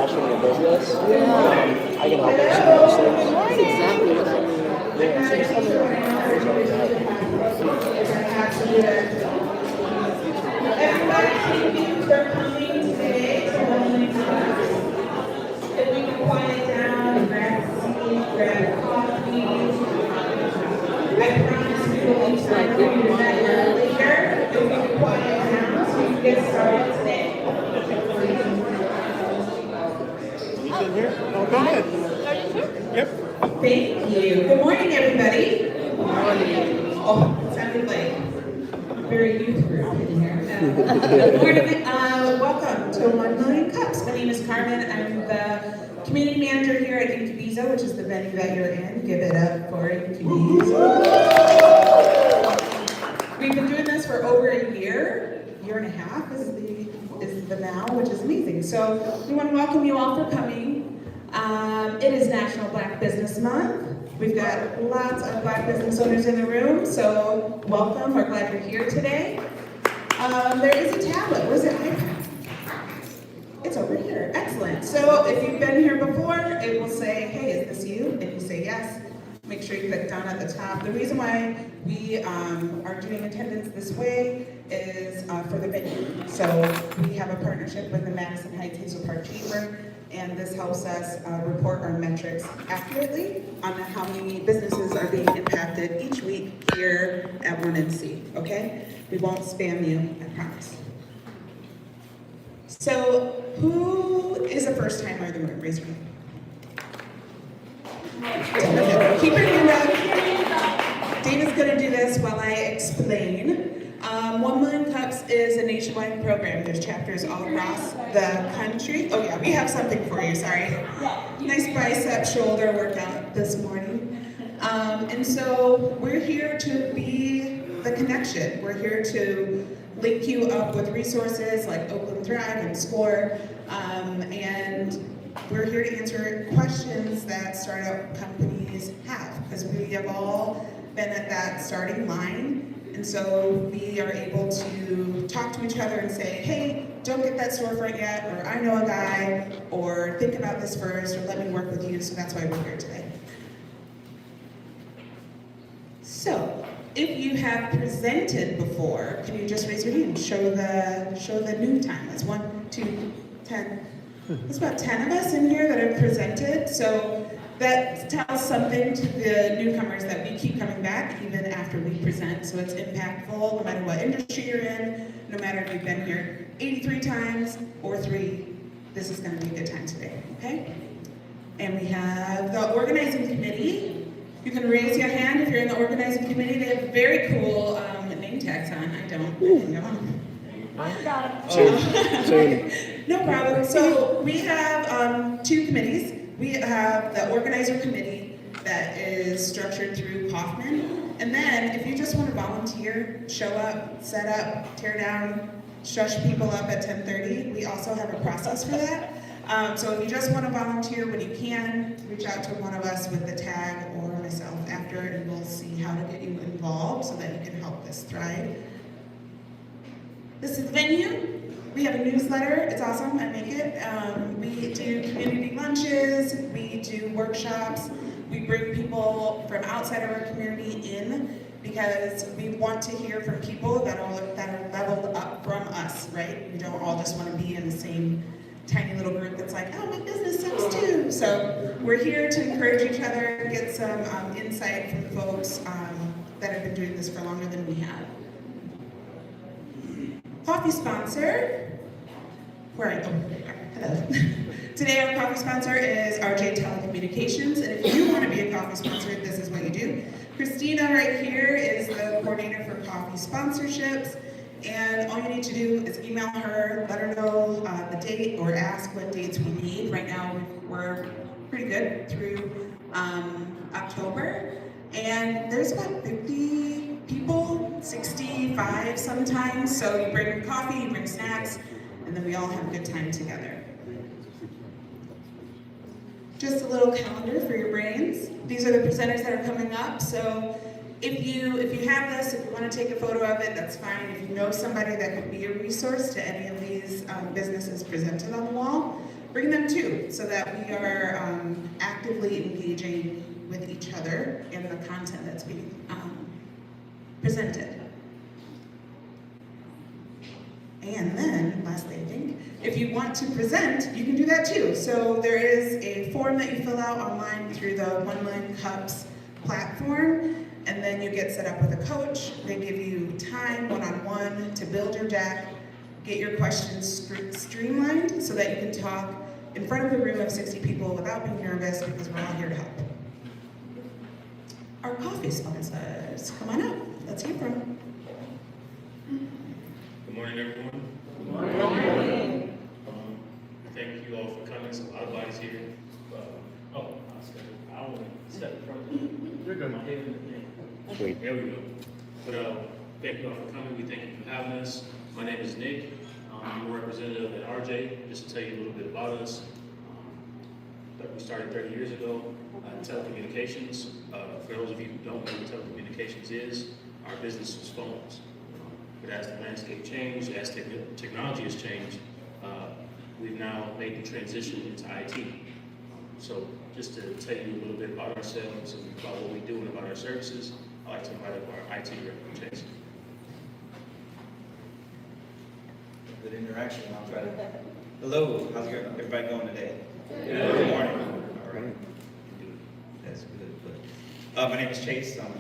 launching a business, I can help with some of those things. That's exactly what I need. Yeah, so just tell me what there's always that. Everybody, thank you for coming today to Lonely House. If we can quiet down, grab a seat, grab coffee. I promise we will be time for you back later. If we can quiet down so we can get started today. You in here? Oh, go ahead. Yep. Thank you. Good morning, everybody. Good morning. Oh, it sounded like a very youth group in here. Good morning. Welcome to 1 Million Cups. My name is Carmen. I'm the community manager here at Incubizo, which is the venue that you're in. Give it up for Incubizo. We've been doing this for over a year and a half is the now, which is amazing. So we want to welcome you all for coming. It is National Black Business Month. We've got lots of Black business owners in the room, so welcome. We're glad you're here today. There is a tablet. Where's it? It's over here. Excellent. So if you've been here before, it will say, hey, is this you? If you say yes, make sure you click down at the top. The reason why we are doing attendance this way is for the venue. So we have a partnership with the Madison Heights Hazel Park Chamber, and this helps us report our metrics accurately on how many businesses are being impacted each week here at 1NC, okay? We won't spam you, I promise. So who is a first timer in the room? Raise your hand. Keep your hand up. Dana's going to do this while I explain. 1 Million Cups is a nationwide program. There's chapters all across the country. Oh yeah, we have something for you, sorry. Nice bicep shoulder workout this morning. And so we're here to be the connection. We're here to link you up with resources like Oakland Thrive and SCORE. And we're here to answer questions that startup companies have, because we have all been at that starting line. And so we are able to talk to each other and say, hey, don't get that storefront yet, or I know a guy, or think about this first, or let me work with you. So that's why we're here today. So if you have presented before, can you just raise your hand? Show the new time. That's 1, 2, 10. There's about 10 of us in here that have presented. So that tells something to the newcomers that we keep coming back even after we present. So it's impactful no matter what industry you're in, no matter if you've been here 83 times or 3, this is going to be a good time today, okay? And we have the organizing committee. You can raise your hand if you're in the organizing committee. They have very cool name tags on. I don't. No problem. So we have 2 committees. We have the organizer committee that is structured through Kaufman. And then if you just want to volunteer, show up, set up, tear down, shush people up at 10:30, we also have a process for that. So if you just want to volunteer when you can, reach out to one of us with the tag or myself after, and we'll see how to get you involved so that you can help this thrive. This is the venue. We have a newsletter. It's awesome. I make it. We do community lunches. We do workshops. We bring people from outside of our community in because we want to hear from people that are leveled up from us, right? We don't all just want to be in the same tiny little group that's like, oh, my business sucks too. So we're here to encourage each other, get some insight from folks that have been doing this for longer than we have. Coffee sponsor. Where are you? Hello. Today our coffee sponsor is RJ Telecommunications, and if you want to be a coffee sponsor, this is what you do. Christina right here is the coordinator for coffee sponsorships, and all you need to do is email her, let her know the date, or ask what dates we need. Right now we're pretty good through October, and there's about 50 people, 65 sometimes, so you bring coffee, you bring snacks, and then we all have a good time together. Just a little calendar for your brains. These are the presenters that are coming up, so if you have this, if you want to take a photo of it, that's fine. If you know somebody that could be a resource to any of these businesses presented on the wall, bring them too, so that we are actively engaging with each other in the content that's being presented. And then, lastly, I think, if you want to present, you can do that too. So there is a form that you fill out online through the 1 Million Cups platform, and then you get set up with a coach. They give you time, one-on-one, to build your deck, get your questions streamlined so that you can talk in front of a room of 60 people without being nervous, because we're all here to help. Our coffee sponsors, come on up. Let's hear from them. Good morning, everyone. Good morning. Thank you all for coming. There's a lot of bodies here. I don't want to step in front of you. You're good, man. Sweet. There we go. But thank you all for coming. We thank you for having us. My name is Nick. I'm a representative at RJ. Just to tell you a little bit about us. We started 30 years ago in telecommunications. For those of you who don't know what telecommunications is, our business is phones. But as the landscape changed, as technology has changed, we've now made the transition into IT. So just to tell you a little bit about ourselves and about what we do and about our services, I'd like to invite up our IT director, Jason. Good interaction. I'll try to. Hello, how's everybody going today? Good morning. All right. That's good. My name is Chase. I'm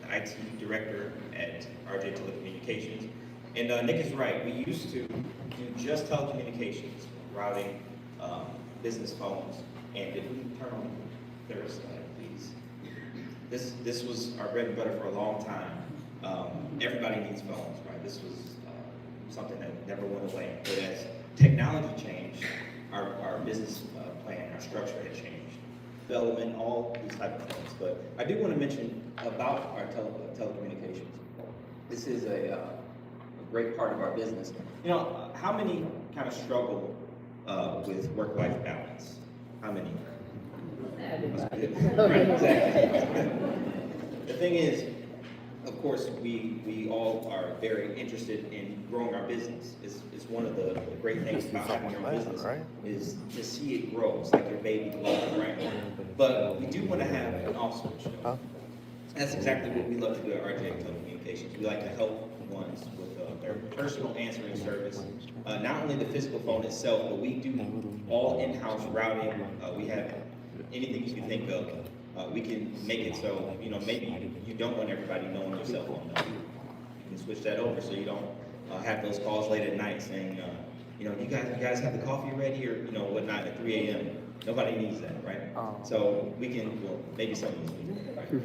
the IT director at RJ Telecommunications. And Nick is right. We used to do just telecommunications, routing, business phones. And if we can turn on the third slide, please. This was our bread and butter for a long time. Everybody needs phones, right? This was something that never went away. But as technology changed, our business plan, our structure had changed. Development, all these type of things. But I do want to mention about our telecommunications. This is a great part of our business. You know, how many kind of struggle with work-life balance? How many? Right, exactly. The thing is, of course, we all are very interested in growing our business. It's one of the great things about having your own business is to see it grow. It's like your baby growing, right? But we do want to have an off switch. That's exactly what we love to do at RJ Telecommunications. We like to help ones with their personal answering service. Not only the physical phone itself, but we do all in-house routing. We have anything you can think of. We can make it so, you know, maybe you don't want everybody knowing your cell phone number. You can switch that over so you don't have those calls late at night saying, you know, you guys have the coffee ready or, you know, whatnot at 3 a.m. Nobody needs that, right? So we can, well, maybe some of us need that, right?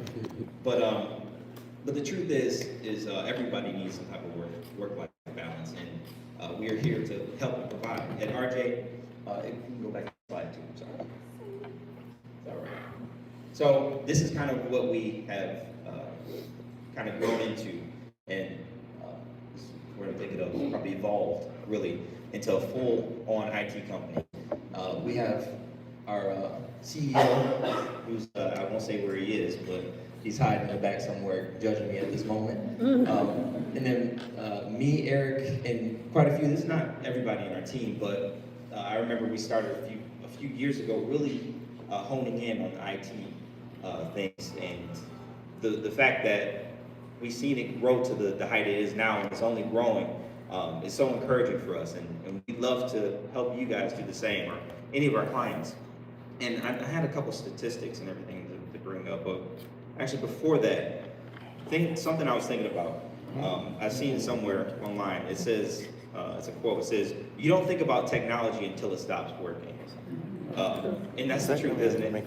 But the truth is everybody needs some type of work-life balance, and we are here to help and provide. At RJ, if you can go back to slide 2, I'm sorry. Is that right? So this is kind of what we have kind of grown into, and we're going to take it up, probably evolved really into a full-on IT company. We have our CEO, who's, I won't say where he is, but he's hiding in the back somewhere, judging me at this moment. And then me, Eric, and quite a few, this is not everybody in our team, but I remember we started a few years ago really honing in on the IT things, and the fact that we've seen it grow to the height it is now, and it's only growing, is so encouraging for us, and we'd love to help you guys do the same, or any of our clients. And I had a couple statistics and everything to bring up, but actually before that, something I was thinking about, I've seen it somewhere online. It says, it's a quote, it says, "You don't think about technology until it stops working." And that's the truth, isn't it?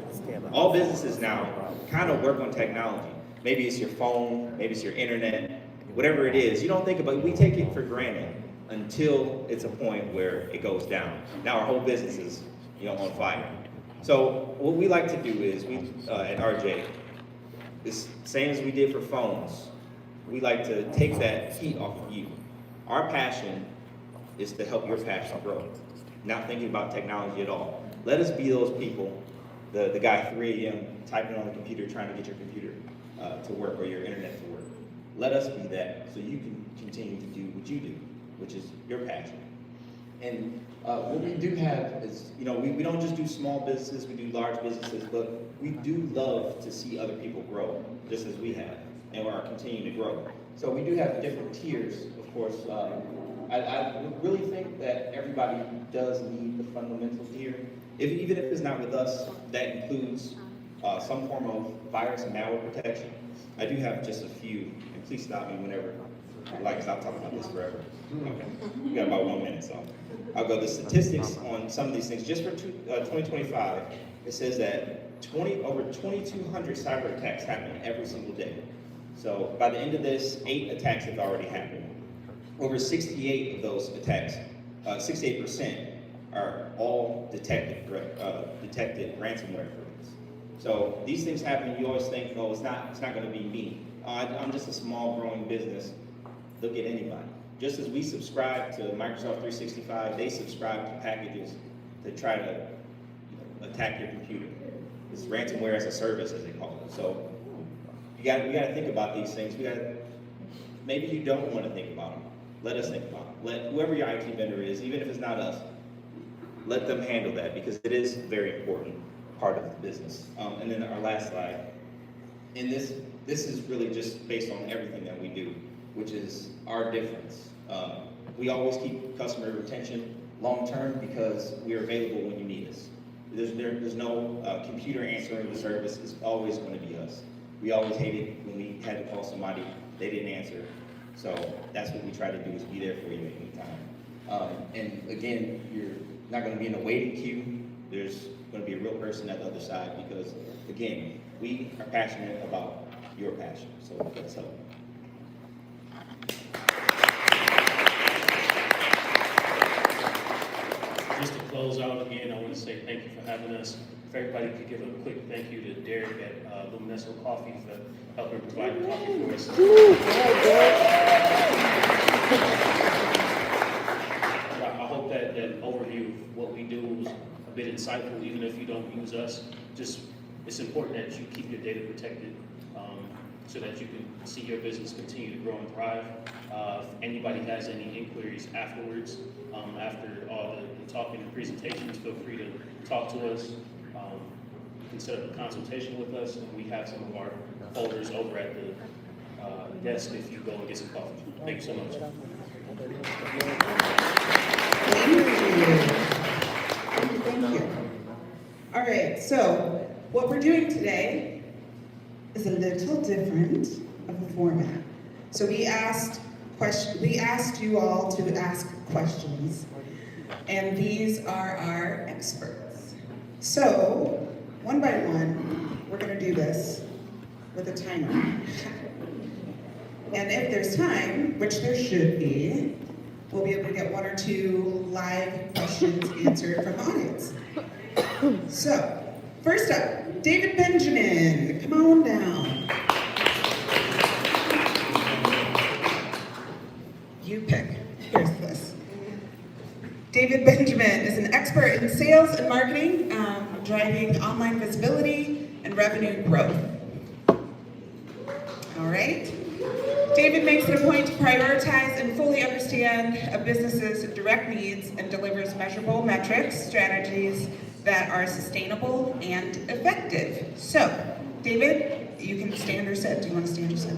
All businesses now kind of work on technology. Maybe it's your phone, maybe it's your internet, whatever it is. You don't think about it. We take it for granted until it's a point where it goes down. Now our whole business is, you know, on fire. So what we like to do is, we at RJ, it's same as we did for phones. We like to take that heat off of you. Our passion is to help your passion grow. Not thinking about technology at all. Let us be those people, the guy at 3 a.m. typing on the computer, trying to get your computer to work or your internet to work. Let us be that so you can continue to do what you do, which is your passion. And what we do have is, you know, we don't just do small businesses, we do large businesses, but we do love to see other people grow, just as we have, and are continuing to grow. So we do have different tiers, of course. I really think that everybody does need the fundamentals here. Even if it's not with us, that includes some form of virus and malware protection. I do have just a few, and please stop me whenever you like, because I'll talk about this forever. Okay, we got about 1 minute, so I'll go. The statistics on some of these things, just for 2025, it says that over 2,200 cyber attacks happen every single day. So by the end of this, 8 attacks have already happened. Over 68 of those attacks, 68% are all detected ransomware threats. So these things happen. You always think, oh, it's not going to be me. I'm just a small growing business. Look at anybody. Just as we subscribe to Microsoft 365, they subscribe to packages that try to attack your computer. It's ransomware as a service, as they call it. So we got to think about these things. Maybe you don't want to think about them. Let us think about them. Let whoever your IT vendor is, even if it's not us, let them handle that, because it is a very important part of the business. And then our last slide, and this is really just based on everything that we do, which is our difference. We always keep customer retention long term because we're available when you need us. There's no computer answering the service. It's always going to be us. We always hated when we had to call somebody, they didn't answer. So that's what we try to do, is be there for you at any time. And again, you're not going to be in a waiting queue. There's going to be a real person at the other side, because again, we are passionate about your passion. So let's help. Just to close out again, I want to say thank you for having us. If everybody could give a quick thank you to Derek at Luminesso Coffee for helping provide the coffee for us. I hope that overview of what we do was a bit insightful, even if you don't use us. Just, it's important that you keep your data protected, so that you can see your business continue to grow and thrive. If anybody has any inquiries afterwards, after all the talking and presentations, feel free to talk to us. You can set up a consultation with us, and we have some of our folders over at the desk if you go and get some coffee. Thank you so much. Thank you. All right, so what we're doing today is a little different of a format. So we asked you all to ask questions, and these are our experts. So, one by one, we're gonna do this with a timer. And if there's time, which there should be, we'll be able to get 1 or 2 live questions answered from the audience. So, first up, David Benjamin, come on down. You pick. Here's this. David Benjamin is an expert in sales and marketing, driving online visibility and revenue growth. All right. David makes it a point to prioritize and fully understand a business's direct needs and delivers measurable metrics, strategies that are sustainable and effective. So, David, you can stand or sit. Do you want to stand or sit?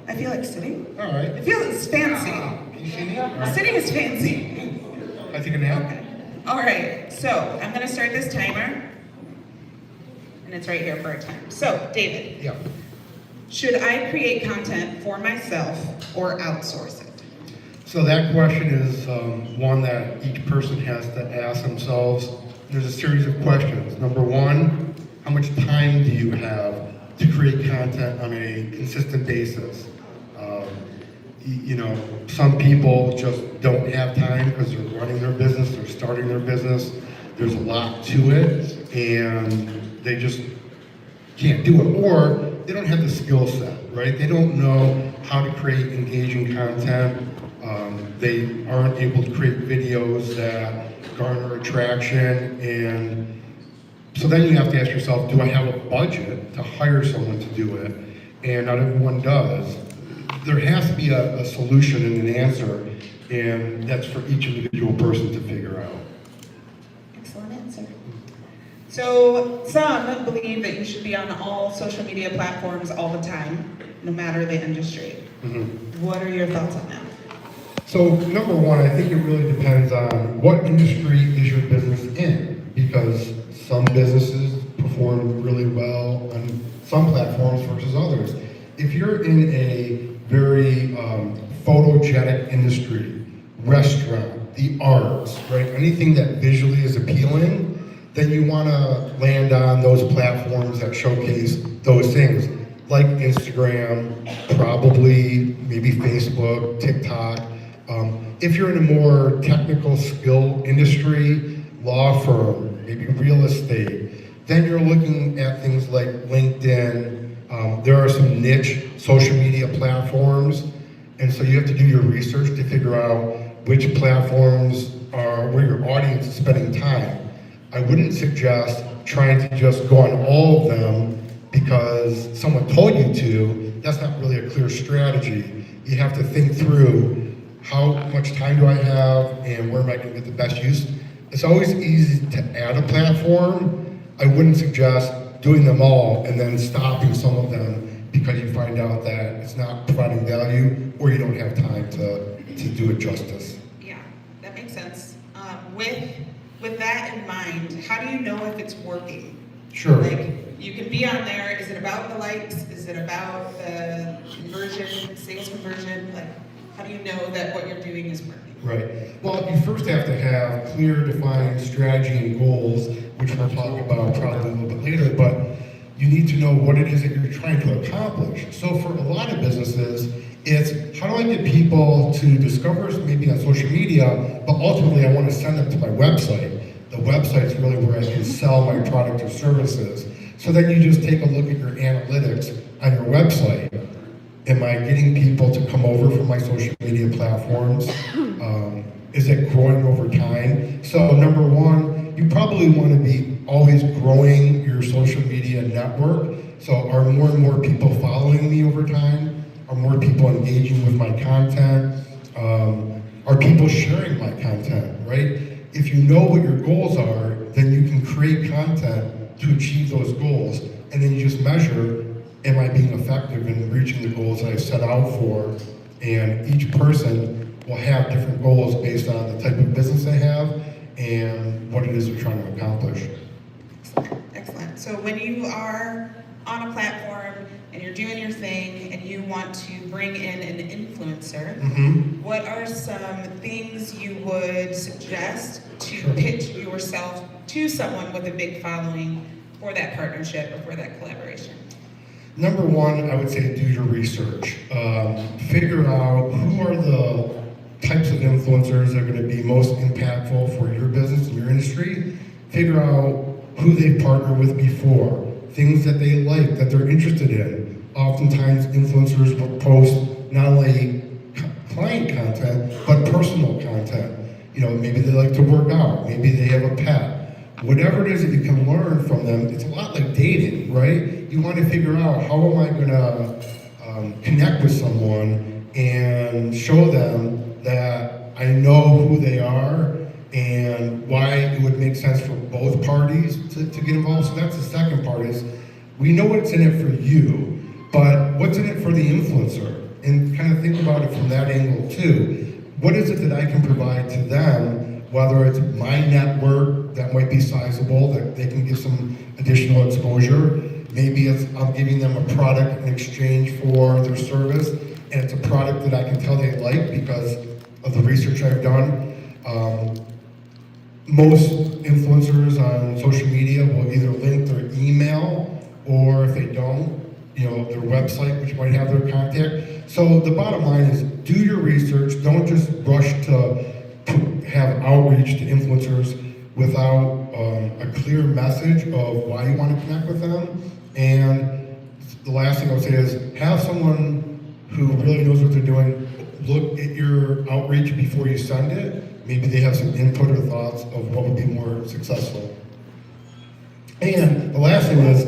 I feel like sitting. All right. I feel it's fancy. Can you see me? All right. Sitting is fancy. I take a nap. Okay. All right, so I'm gonna start this timer, and it's right here for a time. So, David. Yeah. Should I create content for myself or outsource it? So that question is one that each person has to ask themselves. There's a series of questions. Number one, how much time do you have to create content on a consistent basis? You know, some people just don't have time because they're running their business, they're starting their business. There's a lot to it, and they just can't do it, or they don't have the skill set, right? They don't know how to create engaging content. They aren't able to create videos that garner attraction, and so then you have to ask yourself, do I have a budget to hire someone to do it? And not everyone does. There has to be a solution and an answer And that's for each individual person to figure out. Excellent answer. So some believe that you should be on all social media platforms all the time, no matter the industry. What are your thoughts on that? So number one, I think it really depends on what industry is your business in, because some businesses perform really well on some platforms versus others. If you're in a very photogenic industry, restaurant, the arts, right, anything that visually is appealing, then you want to land on those platforms that showcase those things, like Instagram, probably maybe Facebook, TikTok. If you're in a more technical skill industry, law firm, maybe real estate, then you're looking at things like LinkedIn. There are some niche social media platforms, and so you have to do your research to figure out which platforms are where your audience is spending time. I wouldn't suggest trying to just go on all of them because someone told you to. That's not really a clear strategy. You have to think through, how much time do I have and where am I going to get the best use? It's always easy to add a platform. I wouldn't suggest doing them all and then stopping some of them because you find out that it's not providing value or you don't have time to do it justice. Yeah, that makes sense. With that in mind, how do you know if it's working? Sure. Like, you can be on there, is it about the likes? Is it about the conversion, sales conversion? Like, how do you know that what you're doing is working? Right. Well, you first have to have clear, defined strategy and goals, which we'll talk about probably a little bit later, but you need to know what it is that you're trying to accomplish. So for a lot of businesses, it's how do I get people to discover us maybe on social media, but ultimately I want to send them to my website. The website is really where I can sell my product or services. So then you just take a look at your analytics on your website. Am I getting people to come over from my social media platforms? Is it growing over time? So number one, you probably want to be always growing your social media network. So are more and more people following me over time? Are more people engaging with my content? Are people sharing my content, right? If you know what your goals are, then you can create content to achieve those goals. And then you just measure, am I being effective in reaching the goals that I've set out for? And each person will have different goals based on the type of business they have and what it is they're trying to accomplish. Excellent. So when you are on a platform and you're doing your thing and you want to bring in an influencer, what are some things you would suggest to pitch yourself to someone with a big following for that partnership or for that collaboration? Number one, I would say do your research. Figure out who are the types of influencers that are going to be most impactful for your business and your industry. Figure out who they've partnered with before, things that they like, that they're interested in. Oftentimes, influencers will post not only client content, but personal content. You know, maybe they like to work out, maybe they have a pet. Whatever it is that you can learn from them, it's a lot like dating, right? You want to figure out, how am I going to connect with someone and show them that I know who they are and why it would make sense for both parties to get involved. So that's the second part, is we know what's in it for you, but what's in it for the influencer? And kind of think about it from that angle too. What is it that I can provide to them, whether it's my network that might be sizable, that they can get some additional exposure. Maybe it's I'm giving them a product in exchange for their service, and it's a product that I can tell they like because of the research I've done. Most influencers on social media will either link their email, or if they don't, you know, their website, which might have their contact. So the bottom line is, do your research. Don't just rush to have outreach to influencers without a clear message of why you want to connect with them. And the last thing I would say is, have someone who really knows what they're doing look at your outreach before you send it. Maybe they have some input or thoughts of what would be more successful. And the last thing is,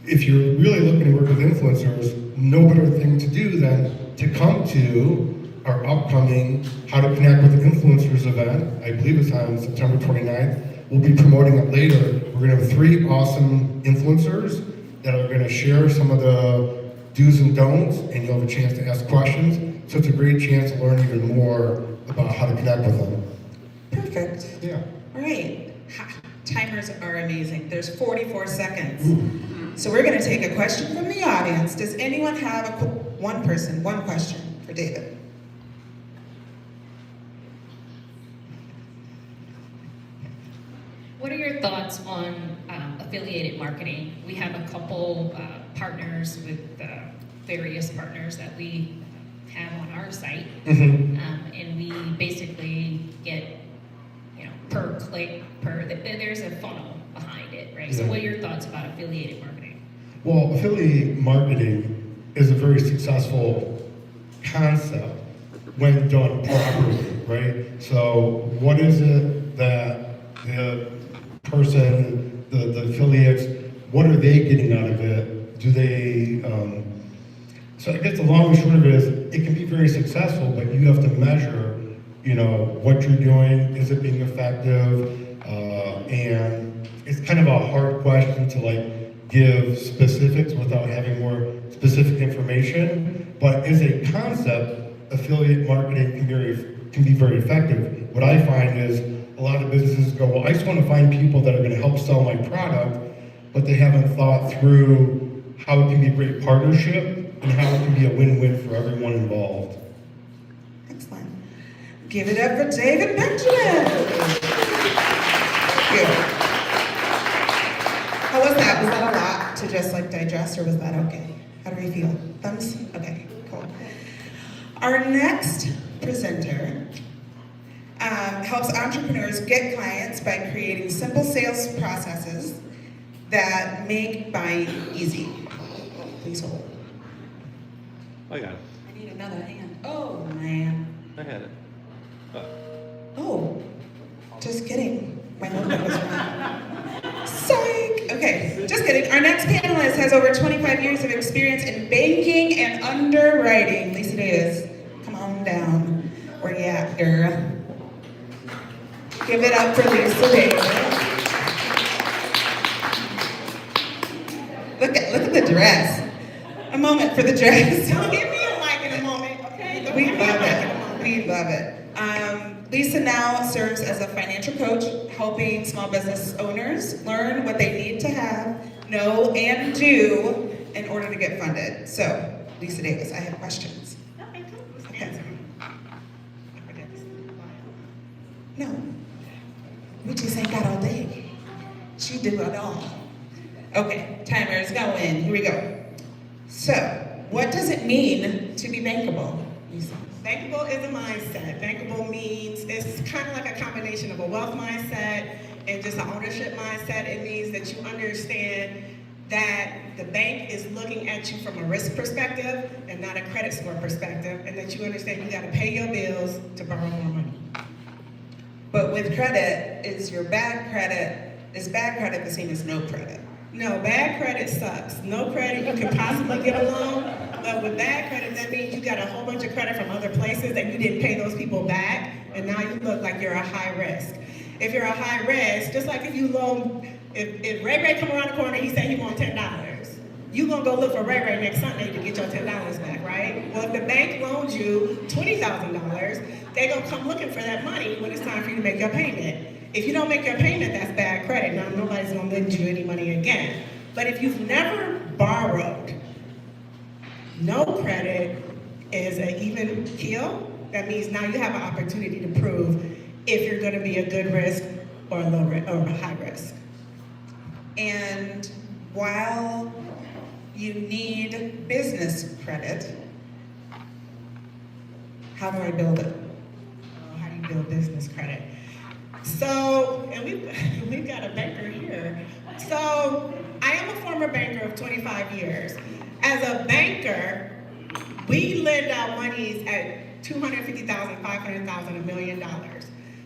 if you're really looking to work with influencers, no better thing to do than to come to our upcoming How to Connect with Influencers event. I believe it's on September 29th. We'll be promoting it later. We're gonna have 3 awesome influencers that are gonna share some of the do's and don'ts, and you'll have a chance to ask questions. So it's a great chance to learn even more about how to connect with them. Perfect. Yeah. All right. Timers are amazing. There's 44 seconds. So we're going to take a question from the audience. Does anyone have one question for David? What are your thoughts on affiliated marketing? We have a couple partners with various partners that we have on our site, and we basically get, per click, there's a funnel behind it, right? So what are your thoughts about affiliated marketing? Well, affiliate marketing is a very successful concept when done properly, right? So what is it that the person, the affiliates, what are they getting out of it? Do they, so I guess the long and short of it is, it can be very successful, but you have to measure, what you're doing, is it being effective? And it's kind of a hard question to give specifics without having more specific information. But as a concept, affiliate marketing can be very effective. What I find is a lot of businesses go, well, I just want to find people that are going to help sell my product, but they haven't thought through how it can be a great partnership and how it can be a win-win for everyone involved. Excellent. Give it up for David Benjamin. Thank you. How was that? Was that a lot to just digest, or was that okay? How do we feel? Thumbs? Okay, cool. Our next presenter helps entrepreneurs get clients by creating simple sales processes that make buying easy. Please hold. I got it. I need another hand. Oh, man. I had it. Oh, just kidding. My notebook was wrong. Psych! Okay, just kidding. Our next panelist has over 25 years of experience in banking and underwriting. Lisa Davis, come on down. Where you at, girl? Give it up for Lisa Davis. Look at the dress. A moment for the dress. Don't give me a mic in a moment, okay? We love it. We love it. Lisa now serves as a financial coach, helping small business owners learn what they need to have, know, and do in order to get funded. So, Lisa Davis, I have questions. Okay, cool. Okay. No, we just ain't got all day. She do it all. Okay, timer is going. Here we go. So, what does it mean to be bankable, Lisa? Bankable is a mindset. Bankable means it's kind of like a combination of a wealth mindset and just an ownership mindset. It means that you understand that the bank is looking at you from a risk perspective and not a credit score perspective, and that you understand you got to pay your bills to borrow more money. But with credit, is bad credit the same as no credit? No, bad credit sucks. No credit, you can possibly get a loan, but with bad credit, that means you got a whole bunch of credit from other places that you didn't pay those people back, and now you look like you're a high risk. If you're a high risk, just like if you loan, if Ray come around the corner, he said he wants $10, you gonna go look for Ray next Sunday to get your $10 back, right? Well, if the bank loans you $20,000, they gonna come looking for that money when it's time for you to make your payment. If you don't make your payment, that's bad credit. Now, nobody's gonna lend you any money again. But if you've never borrowed, no credit is an even keel. That means now you have an opportunity to prove if you're gonna be a good risk or a low risk or a high risk. And while you need business credit, how do I build it? How do you build business credit? So, and we've got a banker here. So, I am a former banker of 25 years. As a banker, we lend out monies at $250,000, $500,000, $1 million.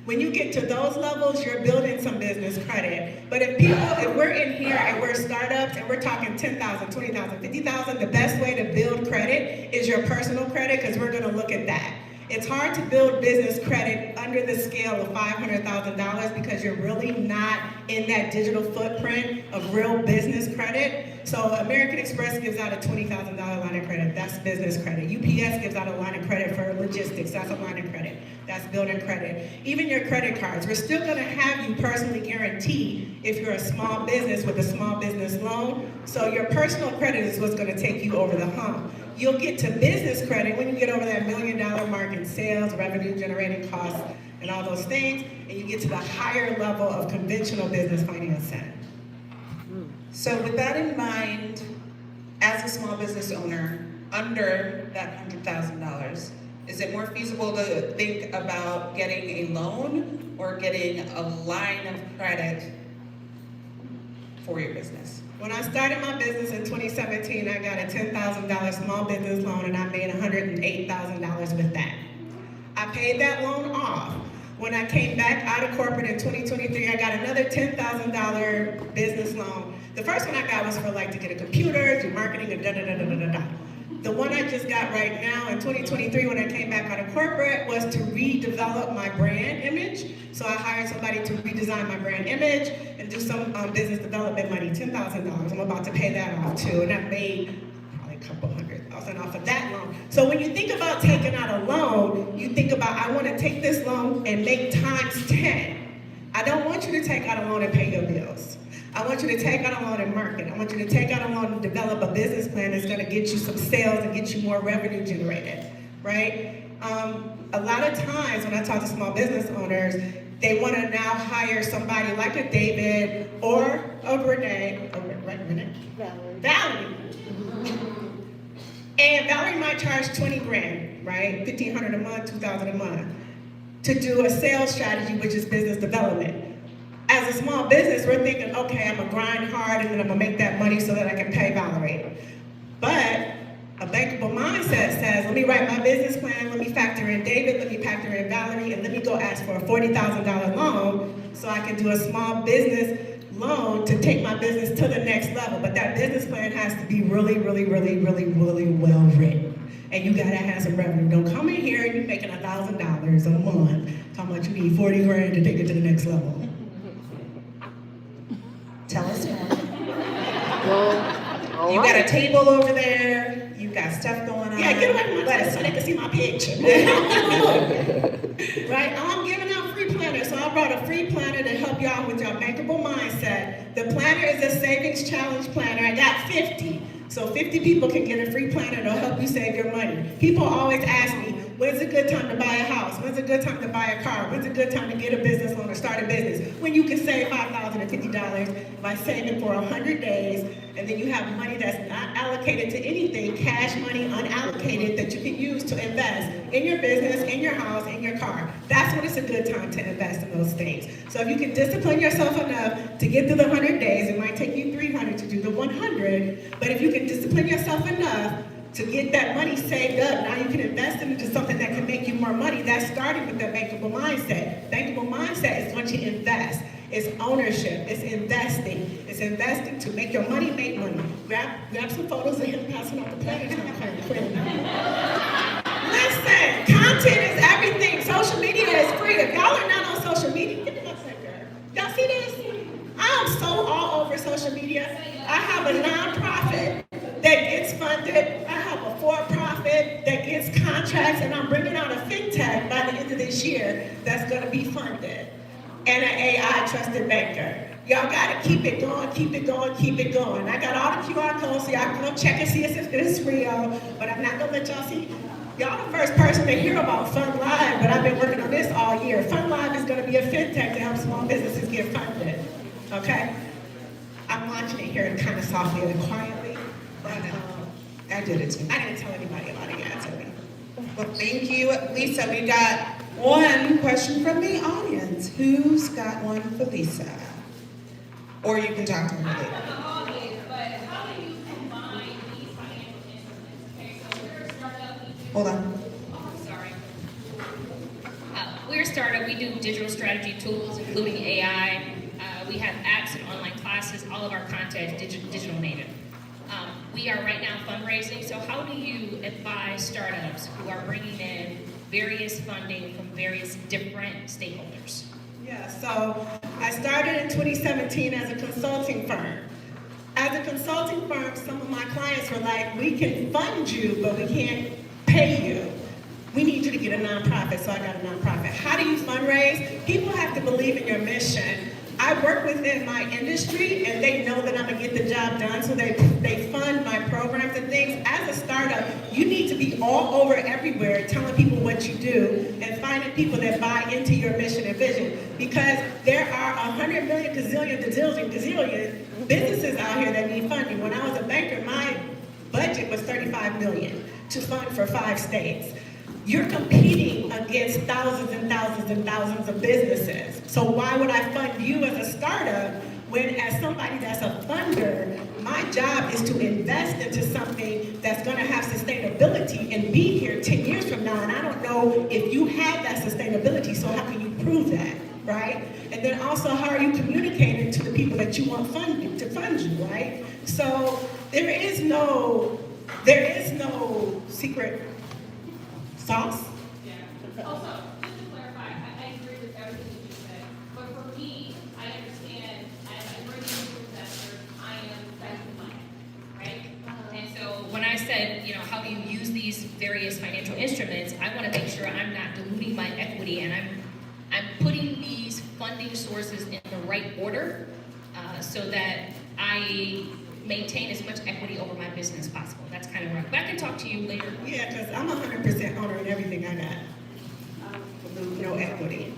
When you get to those levels, you're building some business credit. But if we're in here and we're startups and we're talking 10,000, 20,000, 50,000, the best way to build credit is your personal credit, because we're gonna look at that. It's hard to build business credit under the scale of $500,000 because you're really not in that digital footprint of real business credit. So American Express gives out a $20,000 line of credit. That's business credit. UPS gives out a line of credit for logistics. That's a line of credit. That's building credit. Even your credit cards, we're still gonna have you personally guarantee if you're a small business with a small business loan. So your personal credit is what's gonna take you over the hump. You'll get to business credit when you get over that $1 million mark in sales, revenue generating costs, and all those things, and you get to the higher level of conventional business financing. So with that in mind, as a small business owner, under that $100,000, is it more feasible to think about getting a loan or getting a line of credit for your business? When I started my business in 2017, I got a $10,000 small business loan and I made $108,000 with that. I paid that loan off. When I came back out of corporate in 2023, I got another $10,000 business loan. The first one I got was for to get a computer, do marketing, and da-da-da-da-da-da. The one I just got right now in 2023 when I came back out of corporate was to redevelop my brand image. So I hired somebody to redesign my brand image and do some business development money, $10,000. I'm about to pay that off too, and I made probably a couple $100,000 off of that loan. So when you think about taking out a loan, you think about, I want to take this loan and make times 10. I don't want you to take out a loan and pay your bills. I want you to take out a loan and market. I want you to take out a loan and develop a business plan that's gonna get you some sales and get you more revenue generated, right? A lot of times when I talk to small business owners, they wanna now hire somebody like a David or a Renee, Valerie. And Valerie might charge 20 grand, right? 1,500 a month, 2,000 a month, to do a sales strategy, which is business development. As a small business, we're thinking, okay, I'm gonna grind hard and then I'm gonna make that money so that I can pay Valerie. But a bankable mindset says, let me write my business plan, let me factor in David, let me factor in Valerie, and let me go ask for a $40,000 loan so I can do a small business loan to take my business to the next level. But that business plan has to be really, really, really, really, really well written. And you gotta have some revenue. Don't come in here and you're making $1,000 a month, talking about you need 40 grand to take it to the next level. Tell us more. Well, You got a table over there, you got stuff going on. Yeah, get away from my desk so they can see my picture. Right? I'm giving out free planners, so I brought a free planner to help y'all with your bankable mindset. The planner is a savings challenge planner. I got 50. So 50 people can get a free planner that'll help you save your money. People always ask me, when's a good time to buy a house? When's a good time to buy a car? When's a good time to get a business loan or start a business? When you can save $5,050 by saving for 100 days, and then you have money that's not allocated to anything, cash money unallocated that you can use to invest in your business, in your house, in your car. That's when it's a good time to invest in those things. So if you can discipline yourself enough to get through the 100 days, it might take you 300 to do the 100, but if you can discipline yourself enough to get that money saved up, now you can invest it into something that can make you more money. That's starting with that bankable mindset. Bankable mindset is once you invest. It's ownership, it's investing. It's investing to make your money make money. Grab some photos of him passing out the planners. Listen, content is everything. Social media is free. If y'all are not on social media, get the upside girl. Y'all see this? I am so all over social media. I have a nonprofit that gets funded. I have a for-profit that gets contracts, and I'm bringing out a fintech by the end of this year that's going to be funded, and an AI trusted banker. Y'all got to keep it going, keep it going, keep it going. I got all the QR codes, so y'all can go check and see if it's real, but I'm not going to let y'all see. Y'all the first person to hear about Fund Live, but I've been working on this all year. Fund Live is going to be a fintech to help small businesses get funded, okay? I'm launching it here kind of softly and quietly, but I did it too. I didn't tell anybody about it yet. Well, thank you, Lisa. We got one question from the audience. Who's got one for Lisa? Or you can talk to her later. Hold on. Sorry. We're a startup. We do digital strategy tools, including AI. is all of our content digital native. We are right now fundraising, so how do you advise startups who are bringing in various funding from various different stakeholders? Yeah, so I started in 2017 as a consulting firm. As a consulting firm, some of my clients were like, we can fund you, but we can't pay you. We need you to get a nonprofit, so I got a nonprofit. How do you fundraise? People have to believe in your mission. I work within my industry, and they know that I'm gonna get the job done, so they fund my programs and things. As a startup, you need to be all over everywhere telling people what you do and finding people that buy into your mission and vision. Because there are 100 million gazillion businesses out here that need funding. When I was a banker, my budget was $35 million to fund for 5 states. You're competing against thousands and thousands and thousands of businesses. So why would I fund you as a startup when, as somebody that's a funder, my job is to invest into something that's gonna have sustainability and be here 10 years from now, and I don't know if you have that sustainability, so how can you prove that, right? And then also, how are you communicating to the people that you want funding to fund you, right? So there is no secret sauce. Yeah. Also, just to clarify, I agree with everything that you said, but for me, I understand as I bring in new investors, I am investing money, right? And so when I said, how do you use these various financial instruments, I want to make sure I'm not diluting my equity and I'm putting these funding sources in the right order so that I maintain as much equity over my business as possible. That's kind of right. But I can talk to you later. Yeah, because I'm 100% owner in everything I got. No equity.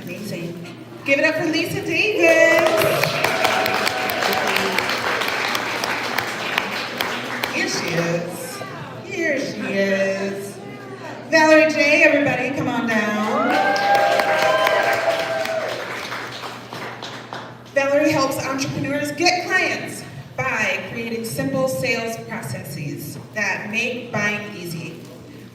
Amazing. Give it up for Lisa Davis. Here she is. Here she is. Valerie J, everybody come on down. Valerie helps entrepreneurs get clients by creating simple sales processes that make buying easy.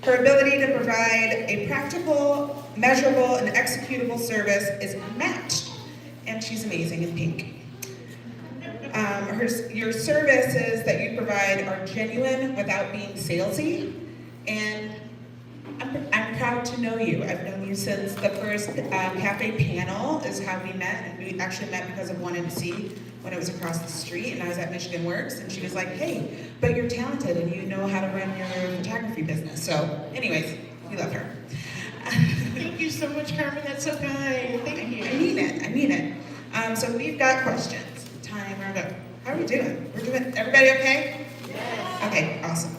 Her ability to provide a practical, measurable, and executable service is unmatched, and she's amazing in pink. Your services that you provide are genuine without being salesy, and I'm proud to know you. I've known you since the first cafe panel is how we met, and we actually met because of Wanted to See when it was across the street, and I was at Michigan Works, and she was like, hey, but you're talented and you know how to run your photography business. So anyways, we love her. Thank you so much, Carmen. That's so kind. Thank you. I mean it. So we've got questions. Time round up. How are we doing? Everybody okay? Yes. Okay, awesome.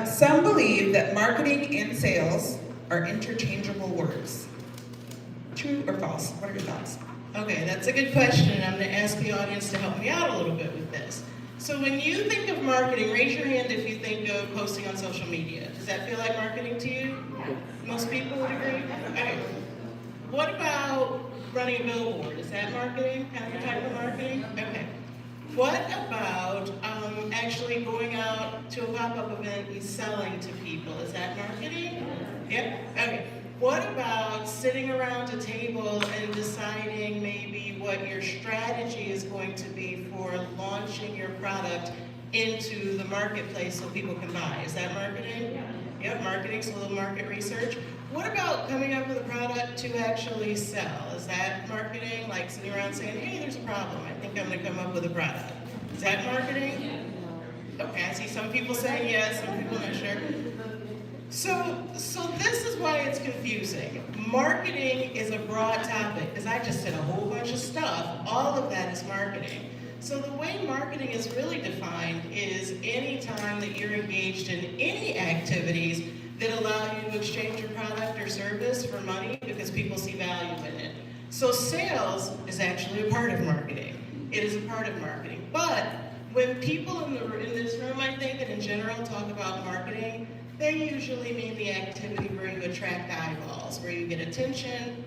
Some believe that marketing and sales are interchangeable words. True or false? What are your thoughts? Okay, that's a good question. I'm going to ask the audience to help me out a little bit with this. So when you think of marketing, raise your hand if you think of posting on social media. Does that feel like marketing to you? Most people would agree? Okay. What about running a billboard? Is that marketing? Kind of a type of marketing? Okay. What about actually going out to a pop-up event and selling to people? Is that marketing? Yep. Okay. What about sitting around a table and deciding maybe what your strategy is going to be for launching your product into the marketplace so people can buy? Is that marketing? Yep, marketing, so a little market research. What about coming up with a product to actually sell? Is that marketing? Like sitting around saying, hey, there's a problem. I think I'm going to come up with a product. Is that marketing? Okay, I see some people saying yes, some people not sure. So this is why it's confusing. Marketing is a broad topic, because I just said a whole bunch of stuff. All of that is marketing. So the way marketing is really defined is any time that you're engaged in any activities that allow you to exchange your product or service for money because people see value in it. So sales is actually a part of marketing. It is a part of marketing. But when people in this room, I think, and in general talk about marketing, they usually mean the activity where you attract eyeballs, where you get attention,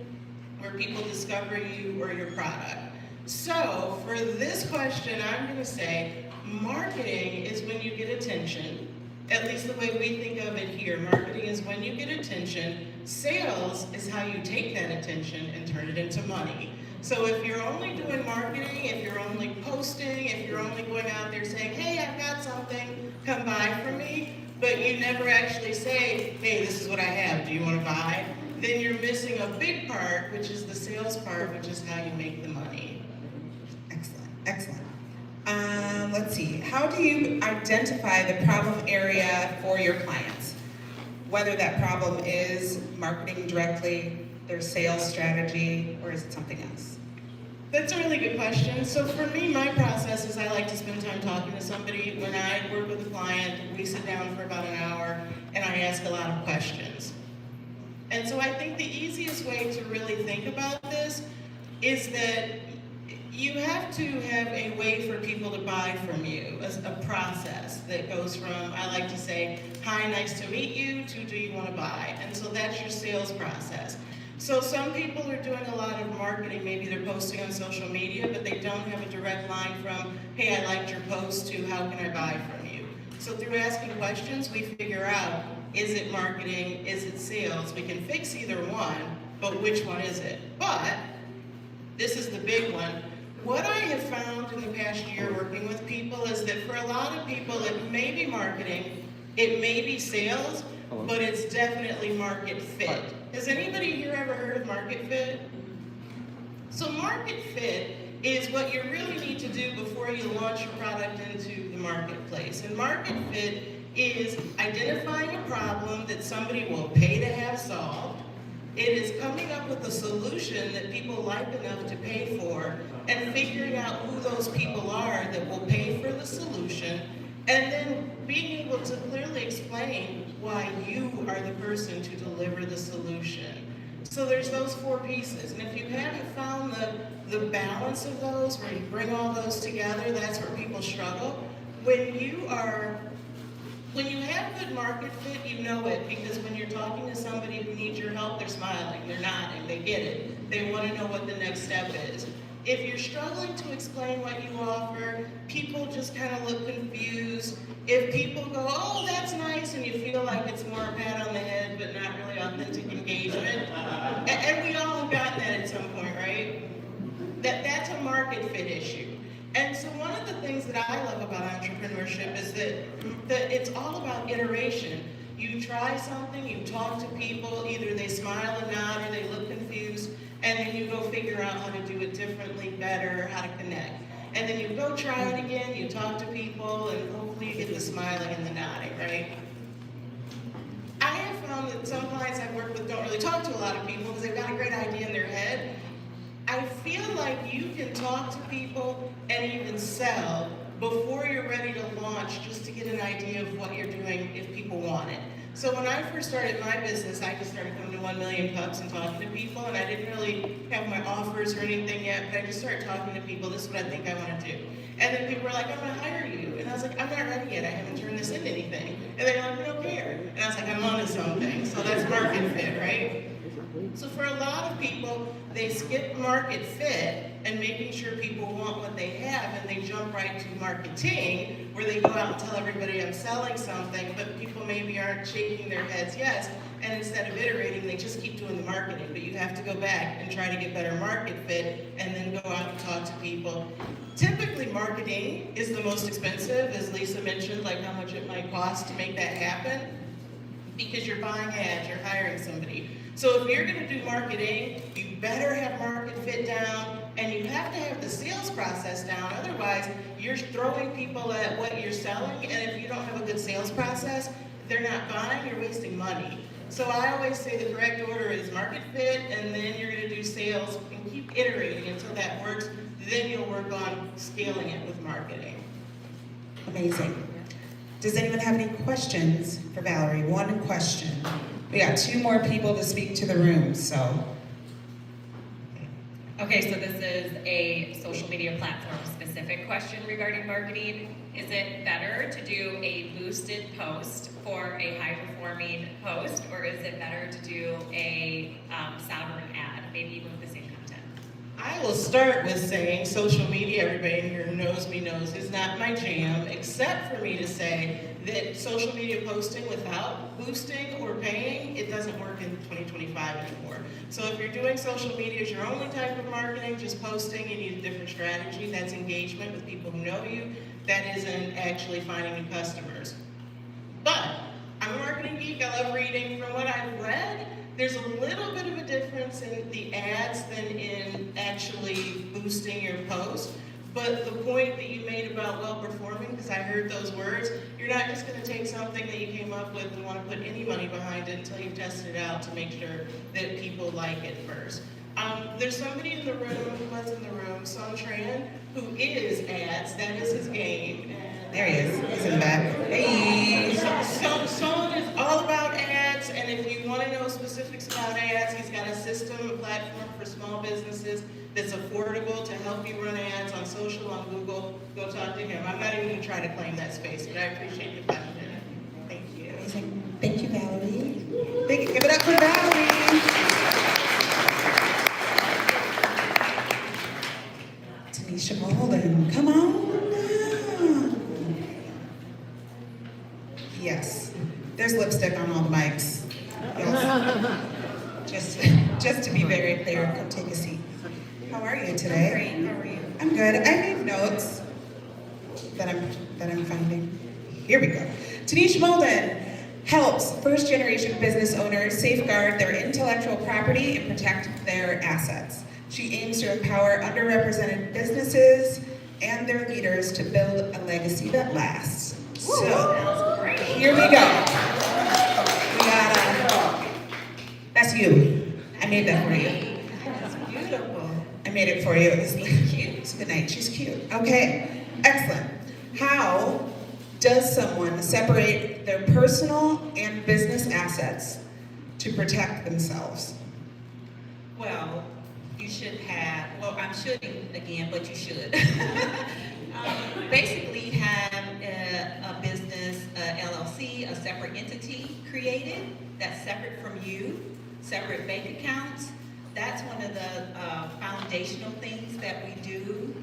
where people discover you or your product. So for this question, I'm going to say marketing is when you get attention, at least the way we think of it here. Marketing is when you get attention. Sales is how you take that attention and turn it into money. So if you're only doing marketing, if you're only posting, if you're only going out there saying, hey, I've got something, come buy from me, but you never actually say, hey, this is what I have, do you want to buy? Then you're missing a big part, which is the sales part, which is how you make the money. Excellent, excellent. Let's see, how do you identify the problem area for your clients? Whether that problem is marketing directly, their sales strategy, or is it something else? That's a really good question. So for me, my process is I like to spend time talking to somebody. When I work with a client, we sit down for about an hour and I ask a lot of questions. And so I think the easiest way to really think about this is that you have to have a way for people to buy from you, a process that goes from, I like to say, hi, nice to meet you, to do you want to buy? And so that's your sales process. So some people are doing a lot of marketing, maybe they're posting on social media, but they don't have a direct line from, hey, I liked your post, to how can I buy from you? So through asking questions, we figure out, is it marketing, is it sales? We can fix either one, but which one is it? But, this is the big one, what I have found in the past year working with people is that for a lot of people, it may be marketing, it may be sales, but it's definitely market fit. Has anybody here ever heard of market fit? So market fit is what you really need to do before you launch your product into the marketplace. And market fit is identifying a problem that somebody will pay to have solved. It is coming up with a solution that people like enough to pay for, and figuring out who those people are that will pay for the solution, and then being able to clearly explain why you are the person to deliver the solution. So there's those four pieces, and if you haven't found the balance of those, where you bring all those together, that's where people struggle. When you have good market fit, you know it, because when you're talking to somebody who needs your help, they're smiling, they're nodding, they get it. They want to know what the next step is. If you're struggling to explain what you offer, people just kind of look confused. If people go, oh, that's nice, and you feel like it's more a pat on the head, but not really authentic engagement. And we all have gotten that at some point, right? That's a market fit issue. And so one of the things that I love about entrepreneurship is that it's all about iteration. You try something, you talk to people, either they smile and nod or they look confused, and then you go figure out how to do it differently, better, how to connect. And then you go try it again, you talk to people, and hopefully you get the smiling and the nodding, right? I have found that some clients I've worked with don't really talk to a lot of people because they've got a great idea in their head. I feel like you can talk to people and even sell before you're ready to launch, just to get an idea of what you're doing if people want it. So when I first started my business, I just started coming to 1 Million Cups and talking to people, and I didn't really have my offers or anything yet, but I just started talking to people, this is what I think I want to do. And then people were like, I'm going to hire you. And I was like, I'm not ready yet, I haven't turned this into anything. And they're like, we don't care. And I was like, I'm on to something. So that's market fit, right? So for a lot of people, they skip market fit and making sure people want what they have, and they jump right to marketing, where they go out and tell everybody I'm selling something, but people maybe aren't shaking their heads yes, and instead of iterating, they just keep doing the marketing. But you have to go back and try to get better market fit, and then go out and talk to people. Typically, marketing is the most expensive, as Lisa mentioned, like how much it might cost to make that happen, because you're buying ads, you're hiring somebody. So if you're going to do marketing, you better have market fit down, and you have to have the sales process down. Otherwise, you're throwing people at what you're selling, and if you don't have a good sales process, they're not buying, you're wasting money. So I always say the correct order is market fit, and then you're going to do sales, and keep iterating until that works. Then you'll work on scaling it with marketing. Amazing. Does anyone have any questions for Valerie? One question. We got 2 more people to speak to the room, so. Okay, so this is a social media platform specific question regarding marketing. Is it better to do a boosted post for a high performing post, or is it better to do a sovereign ad, maybe even with the same content? I will start with saying social media, everybody in here knows me knows, is not my jam, except for me to say that social media posting without boosting or paying, it doesn't work in 2025 anymore. So if you're doing social media as your only type of marketing, just posting, you need a different strategy. That's engagement with people who know you. That isn't actually finding new customers. But I'm a marketing geek, I love reading. From what I've read, there's a little bit of a difference in the ads than in actually boosting your post. But the point that you made about well-performing, because I heard those words, you're not just going to take something that you came up with and want to put any money behind it until you've tested it out to make sure that people like it first. There's somebody in the room, who was in the room, Son Tran, who is ads, that is his game. And There he is, he's in the back. Hey! Son is all about ads, and if you want to know specifics about ads, he's got a system, a platform for small businesses that's affordable to help you run ads on social, on Google. Go talk to him. I'm not even going to try to claim that space, but I appreciate the question. Thank you. Amazing. Thank you, Valerie. Thank you. Give it up for Valerie. Tanisha Molden, come on. Yes, there's lipstick on all the mics. Yes. Just to be very clear, come take a seat. How are you today? Great, how are you? I'm good. I made notes that I'm finding. Here we go. Tanisha Molden helps first-generation business owners safeguard their intellectual property and protect their assets. She aims to empower underrepresented businesses and their leaders to build a legacy that lasts. So, here we go. We got that's you. I made that for you. That's beautiful. I made it for you. It's Cute. It's good night. She's cute. Okay, excellent. How does someone separate their personal and business assets to protect themselves? Well, you should have, well, I'm shoulding again, but you should. Basically have a business, LLC, a separate entity created that's separate from you, separate bank accounts. That's one of the foundational things that we do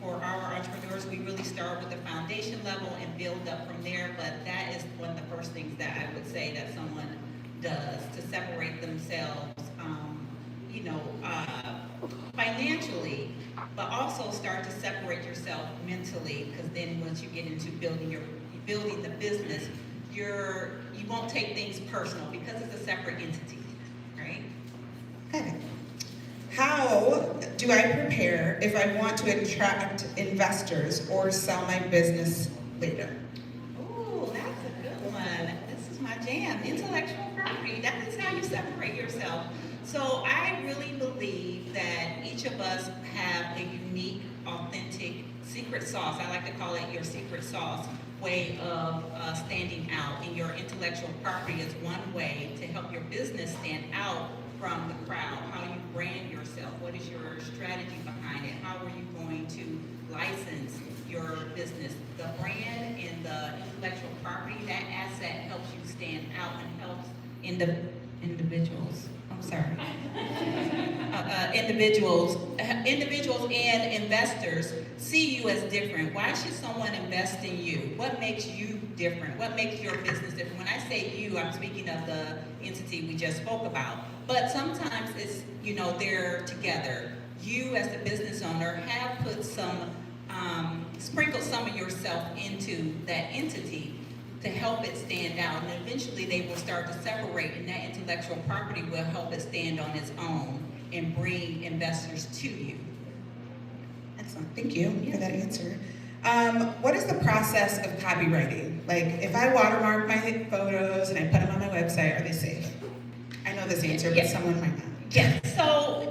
for our entrepreneurs. We really start with the foundation level and build up from there, but that is one of the first things that I would say that someone does to separate themselves, financially, but also start to separate yourself mentally, because then once you get into building the business, you won't take things personal because it's a separate entity, right? Okay. How do I prepare if I want to attract investors or sell my business later? Ooh, that's a good one. This is my jam. Intellectual property. That is how you separate yourself. So I really believe that each of us have a unique, authentic secret sauce. I like to call it your secret sauce way of standing out. And your intellectual property is one way to help your business stand out from the crowd. How you brand yourself. What is your strategy behind it? How are you going to license your business? The brand and the intellectual property, that asset helps you stand out and helps individuals. I'm sorry. Individuals and investors see you as different. Why should someone invest in you? What makes you different? What makes your business different? When I say you, I'm speaking of the entity we just spoke about. But sometimes it's, they're together. You as the business owner have put sprinkled some of yourself into that entity to help it stand out, and eventually they will start to separate, and that intellectual property will help it stand on its own and bring investors to you. Excellent, thank you for that answer. What is the process of copywriting? Like, if I watermark my photos and I put them on my website, are they safe? I know this answer, but someone might not. Yes, so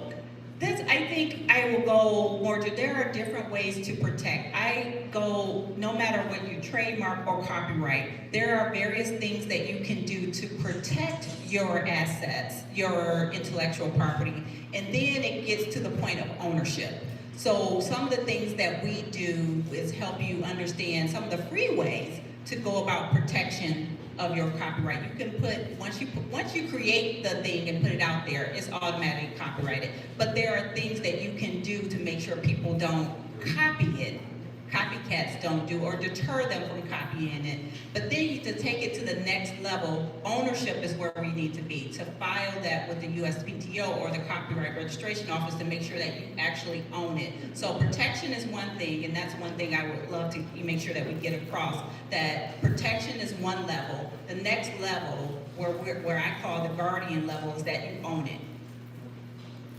I think I will go more to, there are different ways to protect. I go, no matter what you trademark or copyright, there are various things that you can do to protect your assets, your intellectual property, and then it gets to the point of ownership. So some of the things that we do is help you understand some of the free ways to go about protection of your copyright. You can put, once you create the thing and put it out there, it's automatically copyrighted. But there are things that you can do to make sure people don't copy it. Copycats don't do, or deter them from copying it. But then to take it to the next level, ownership is where we need to be, to file that with the USPTO or the Copyright Registration Office to make sure that you actually own it. So protection is one thing, and that's one thing I would love to make sure that we get across, that protection is one level. The next level, where I call the guardian level, is that you own it.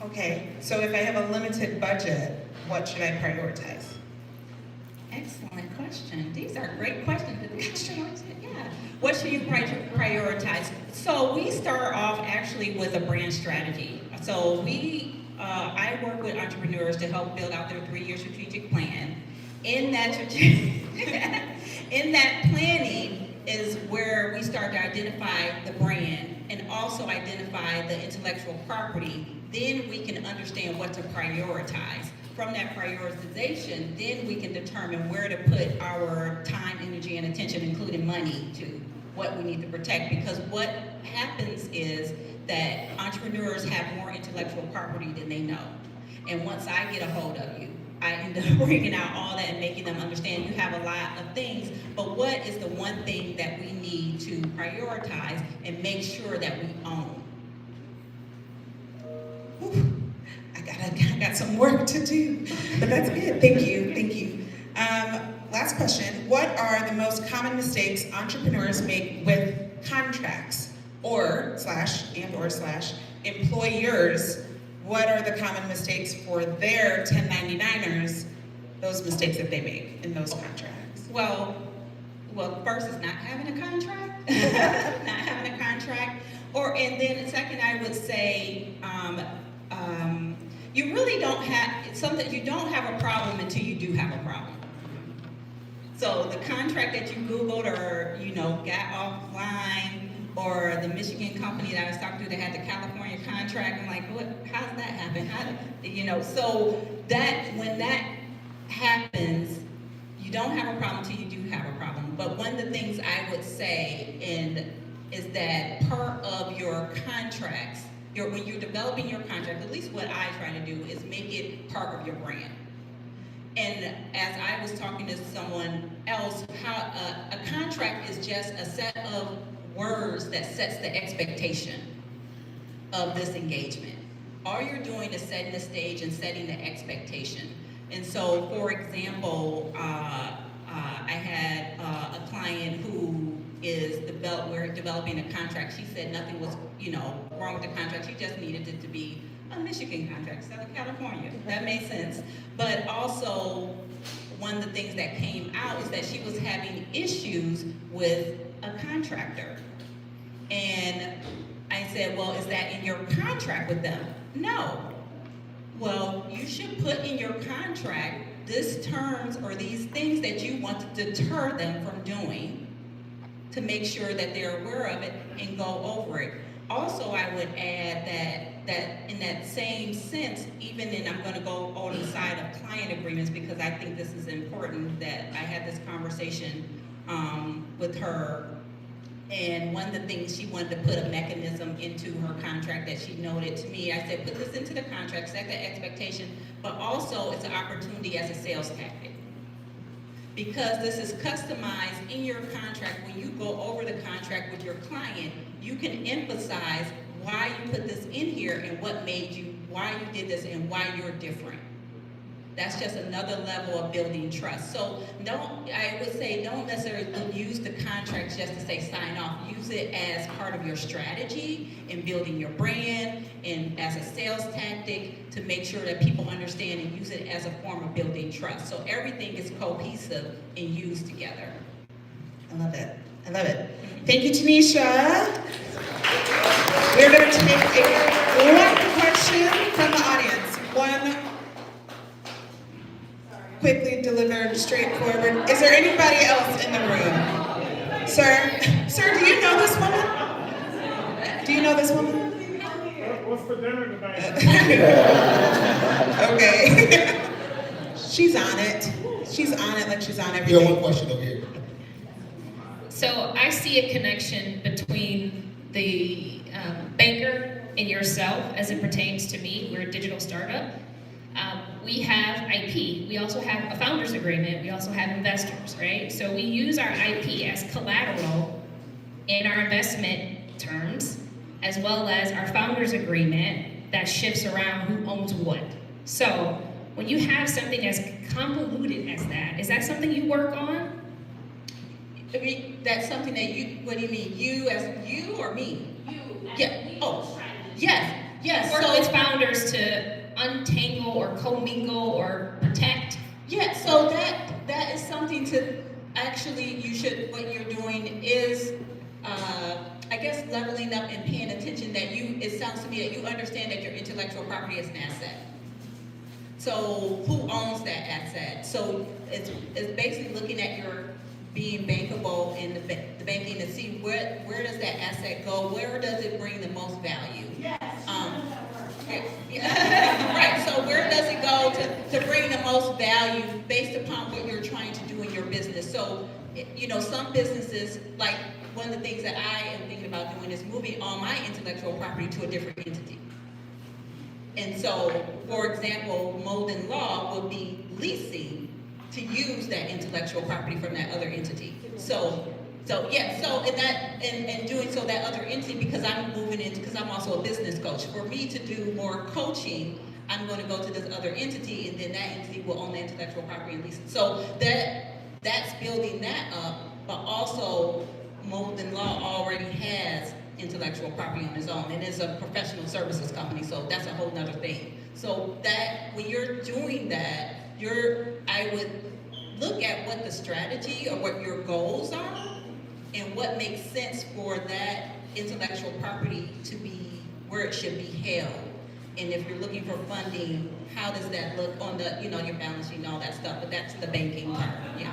Okay, so if I have a limited budget, what should I prioritize? Excellent question. These are great questions. Yeah. What should you prioritize? So we start off actually with a brand strategy. So I work with entrepreneurs to help build out their 3-year strategic plan. In that planning is where we start to identify the brand and also identify the intellectual property. Then we can understand what to prioritize. From that prioritization, then we can determine where to put our time, energy, and attention, including money, to what we need to protect. Because what happens is that entrepreneurs have more intellectual property than they know. And once I get a hold of you, I end up bringing out all that and making them understand you have a lot of things, but what is the one thing that we need to prioritize and make sure that we own? Whew. I got some work to do, but that's good. Thank you. Last question. What are the most common mistakes entrepreneurs make with contracts or employers? What are the common mistakes for their 1099ers, those mistakes that they make in those contracts? Well, first is not having a contract, and then second, I would say, you really don't have, something, you don't have a problem until you do have a problem. So the contract that you Googled or, got offline, or the Michigan company that I was talking to that had the California contract, I'm like, how does that happen? So that, when that happens, you don't have a problem until you do have a problem. But one of the things I would say is that part of your contracts, when you're developing your contract, at least what I try to do is make it part of your brand. And as I was talking to someone else, how a contract is just a set of words that sets the expectation of this engagement. All you're doing is setting the stage and setting the expectation. And so, for example, I had a client who we're developing a contract. She said nothing was, wrong with the contract. She just needed it to be a Michigan contract instead of California. That made sense. But also, one of the things that came out is that she was having issues with a contractor. And I said, well, is that in your contract with them? No. Well, you should put in your contract these terms or these things that you want to deter them from doing, to make sure that they're aware of it and go over it. Also, I would add that in that same sense, even I'm going to go on the side of client agreements, because I think this is important, that I had this conversation with her, and one of the things she wanted to put a mechanism into her contract that she noted to me. I said, put this into the contract, set the expectation, but also it's an opportunity as a sales tactic. Because this is customized in your contract, when you go over the contract with your client, you can emphasize why you put this in here and what made you, why you did this and why you're different. That's just another level of building trust. So I would say don't necessarily use the contracts just to say sign off. Use it as part of your strategy in building your brand and as a sales tactic to make sure that people understand, and use it as a form of building trust. So everything is cohesive and used together. I love it. Thank you, Tanisha. We're going to take one question from the audience. One quickly delivered, straightforward. Is there anybody else in the room? Sir, do you know this woman? Do you know this woman? What's for dinner tonight? Okay. She's on it like she's on everything. You have one question over here. So I see a connection between the banker and yourself as it pertains to me. We're a digital startup. We have IP. We also have a founder's agreement. We also have investors, right? So we use our IP as collateral in our investment terms, as well as our founder's agreement that shifts around who owns what. So when you have something as convoluted as that, is that something you work on? I mean, that's something that you, what do you mean, you as you or me? You. Yeah, oh, yes. Work So with founders to untangle or commingle or protect. yeah, so that is something to, actually, you should, what you're doing is, I guess, leveling up and paying attention that it sounds to me that you understand that your intellectual property is an asset. So who owns that asset? So it's basically looking at your being bankable in the banking to see where does that asset go? Where does it bring the most value? Yes. Right, so where does it go to bring the most value based upon what you're trying to do in your business? So, you know, some businesses, like one of the things that I am thinking about doing is moving all my intellectual property to a different entity. And so, for example, Molden Law would be leasing to use that intellectual property from that other entity. And doing so that other entity, because I'm moving into, because I'm also a business coach. For me to do more coaching, I'm going to go to this other entity, and then that entity will own the intellectual property and lease it. So that's building that up, but also Molden Law already has intellectual property on its own, and it's a professional services company, so that's a whole nother thing. So that when you're doing that, I would look at what the strategy or what your goals are and what makes sense for that intellectual property to be where it should be held. And if you're looking for funding, how does that look on the, your balance sheet and all that stuff, but that's the banking part, yeah.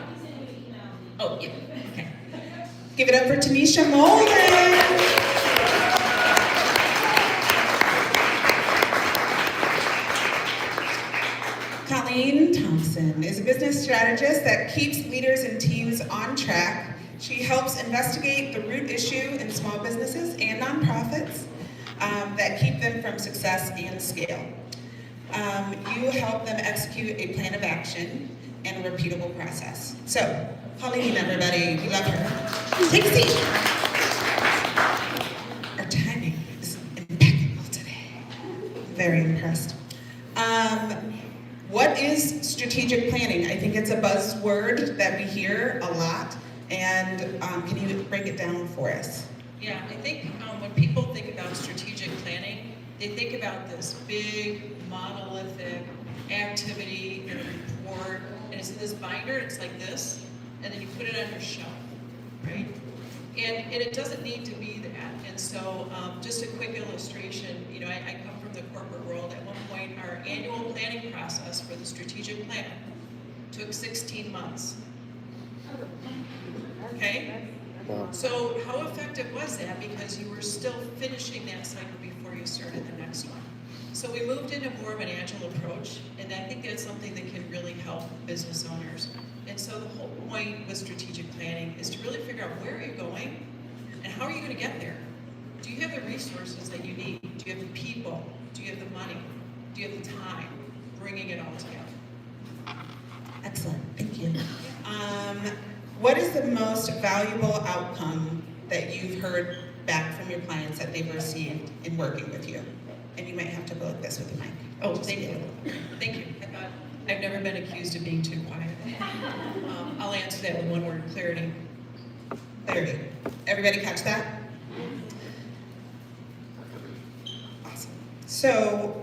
Oh, yeah, okay. Give it up for Tanisha Molden. Colleen Thompson is a business strategist that keeps leaders and teams on track. She helps investigate the root issue in small businesses and nonprofits that keep them from success and scale. You help them execute a plan of action and a repeatable process. So, Colleen, everybody, we love her. Take a seat. Our timing is impeccable today. Very impressed. What is strategic planning? I think it's a buzzword that we hear a lot, and can you break it down for us? Yeah, I think when people think about strategic planning, they think about this big, monolithic activity and report, and it's in this binder, it's like this, and then you put it on your shelf, right? And it doesn't need to be that. And so just a quick illustration, I come from the corporate world. At one point, our annual planning process for the strategic plan took 16 months. Okay? So how effective was that? Because you were still finishing that cycle before you started the next one. So we moved into more of an agile approach, and I think that's something that can really help business owners. And so the whole point with strategic planning is to really figure out where are you going and how are you going to get there? Do you have the resources that you need? Do you have the people? Do you have the money? Do you have the time? Bringing it all together. Excellent, thank you. What is the most valuable outcome that you've heard back from your clients that they've received in working with you? And you might have to go like this with the mic. Oh, thank you. Thank you. I've never been accused of being too quiet. I'll answer that with one word: clarity. Clarity. Everybody catch that? Awesome. So,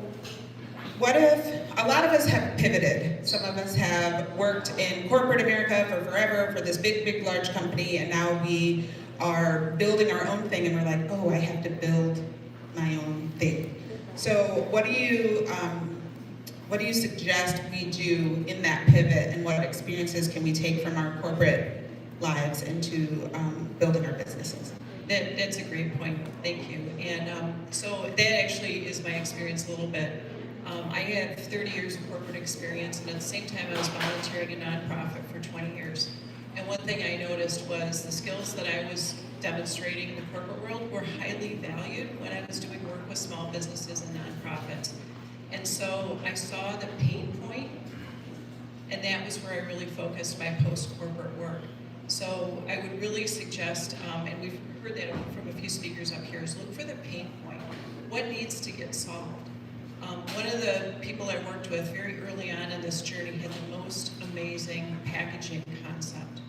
what if a lot of us have pivoted? Some of us have worked in corporate America for forever for this big, large company, and now we are building our own thing, and we're like, oh, I have to build my own thing. So, what do you suggest we do in that pivot, and what experiences can we take from our corporate lives into building our businesses? That's a great point. Thank you. And so that actually is my experience a little bit. I have 30 years of corporate experience, and at the same time I was volunteering a nonprofit for 20 years. And one thing I noticed was the skills that I was demonstrating in the corporate world were highly valued when I was doing work with small businesses and nonprofits. And so I saw the pain point, and that was where I really focused my post-corporate work. So I would really suggest, and we've heard that from a few speakers up here, is look for the pain point. What needs to get solved? One of the people I worked with very early on in this journey had the most amazing packaging concept.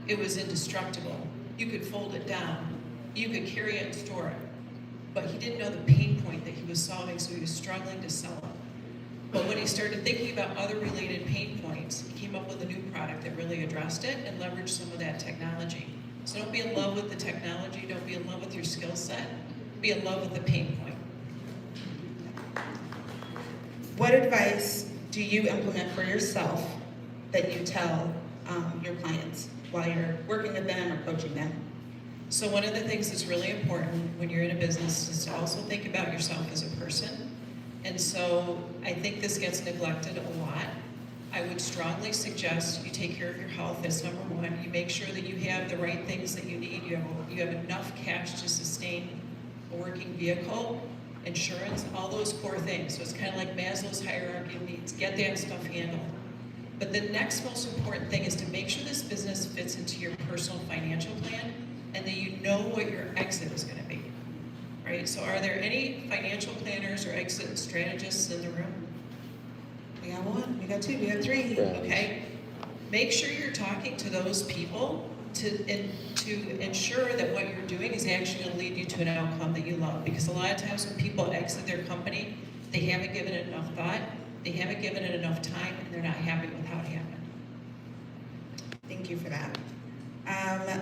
It was indestructible. You could fold it down. You could carry it and store it. But he didn't know the pain point that he was solving, so he was struggling to sell it. But when he started thinking about other related pain points, he came up with a new product that really addressed it and leveraged some of that technology. So don't be in love with the technology, don't be in love with your skill set, be in love with the pain point. What advice do you implement for yourself that you tell your clients while you're working with them or coaching them? So one of the things that's really important when you're in a business is to also think about yourself as a person. And so I think this gets neglected a lot. I would strongly suggest you take care of your health as number one. You make sure that you have the right things that you need. You have enough cash to sustain a working vehicle, insurance, all those core things. So it's kind of like Maslow's hierarchy of needs. Get that stuff handled. But the next most important thing is to make sure this business fits into your personal financial plan and that you know what your exit is going to be. Right? So are there any financial planners or exit strategists in the room? We got one, we got two, we got three. Okay. Make sure you're talking to those people to ensure that what you're doing is actually going to lead you to an outcome that you love. Because a lot of times when people exit their company, they haven't given it enough thought, they haven't given it enough time, and they're not happy with how it happened. Thank you for that.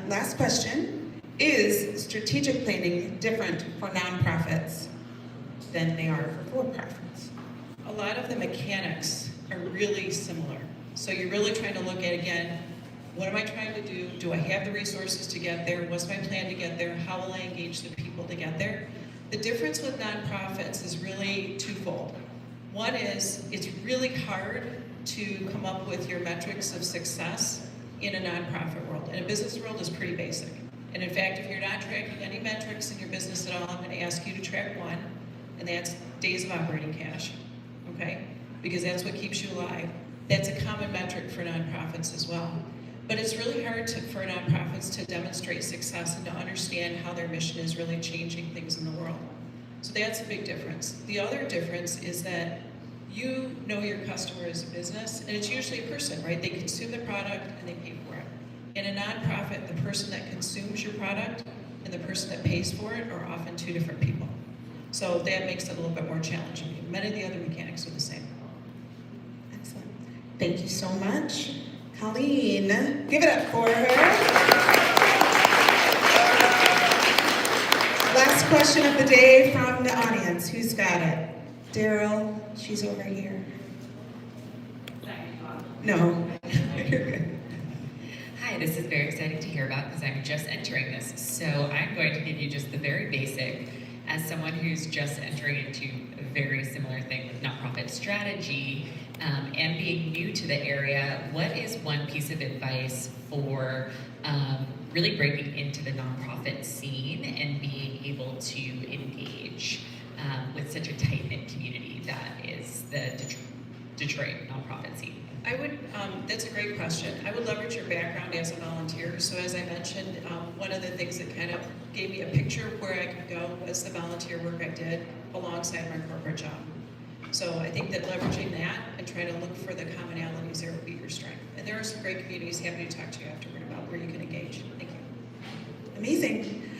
Last question. Is strategic planning different for nonprofits than they are for for-profits? A lot of the mechanics are really similar. So you're really trying to look at, again, what am I trying to do? Do I have the resources to get there? What's my plan to get there? How will I engage the people to get there? The difference with nonprofits is really twofold. One is it's really hard to come up with your metrics of success in a nonprofit world. In a business world, is pretty basic. And in fact, if you're not tracking any metrics in your business at all, I'm going to ask you to track one, and that's days of operating cash, okay? Because that's what keeps you alive. That's a common metric for nonprofits as well. But it's really hard for nonprofits to demonstrate success and to understand how their mission is really changing things in the world. So that's a big difference. The other difference is that you know your customer as a business, and it's usually a person, right? They consume the product and they pay for it. In a nonprofit, the person that consumes your product and the person that pays for it are often two different people. So that makes it a little bit more challenging. Many of the other mechanics are the same. Excellent. Thank you so much. Colleen, give it up for her. Last question of the day from the audience. Who's got it? Daryl, she's over here. No. You're good. Hi, this is very exciting to hear about because I'm just entering this. So I'm going to give you just the very basic, as someone who's just entering into a very similar thing with nonprofit strategy and being new to the area, what is one piece of advice for really breaking into the nonprofit scene and being able to engage with such a tight-knit community that is the Detroit nonprofit scene? I would, that's a great question. I would leverage your background as a volunteer. So as I mentioned, one of the things that kind of gave me a picture of where I could go was the volunteer work I did alongside my corporate job. So I think that leveraging that and trying to look for the commonalities there will be your strength. And there are some great communities. Happy to talk to you afterward about where you can engage. Thank you. Amazing.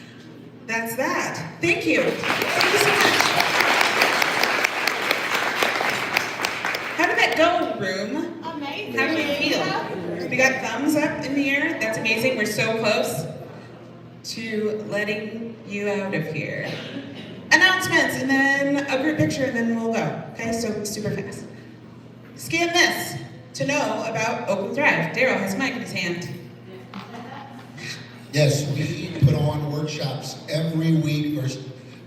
That's that. Thank you. Thank you so much. How did that go, room? Amazing. How do you feel? We got thumbs up in the air. That's amazing. We're so close to letting you out of here. Announcements, and then a group picture, and then we'll go. Okay, so super fast. Scan this to know about Oakland Thrive. Daryl has a mic in his hand. Yes, we put on workshops every week,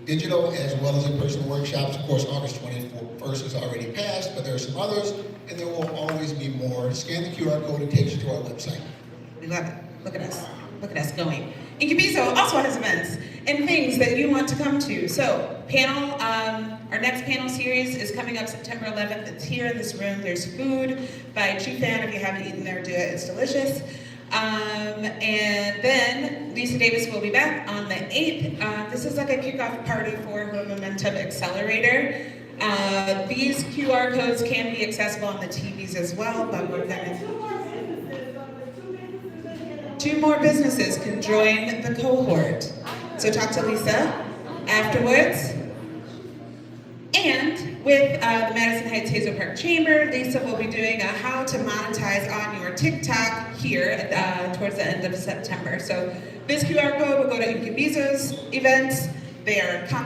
digital as well as in-person workshops. Of course, August 21st has already passed, but there are some others, and there will always be more. Scan the QR code, it takes you to our website. We love it. Look at us. Look at us going. Incubizo also has events and things that you want to come to. So, panel, our next panel series is coming up September 11th. It's here in this room. There's food by Chief Fan. If you haven't eaten there, do it. It's delicious. And then Lisa Davis will be back on the 8th. This is like a kickoff party for her Momentum Accelerator. These QR codes can be accessible on the TVs as well, but we're gonna... 2 more businesses can join the cohort. So talk to Lisa afterwards. And with the Madison Heights Hazel Park Chamber, Lisa will be doing a how to monetize on your TikTok here towards the end of September. So this QR code will go to Incubizo's events. They are constantly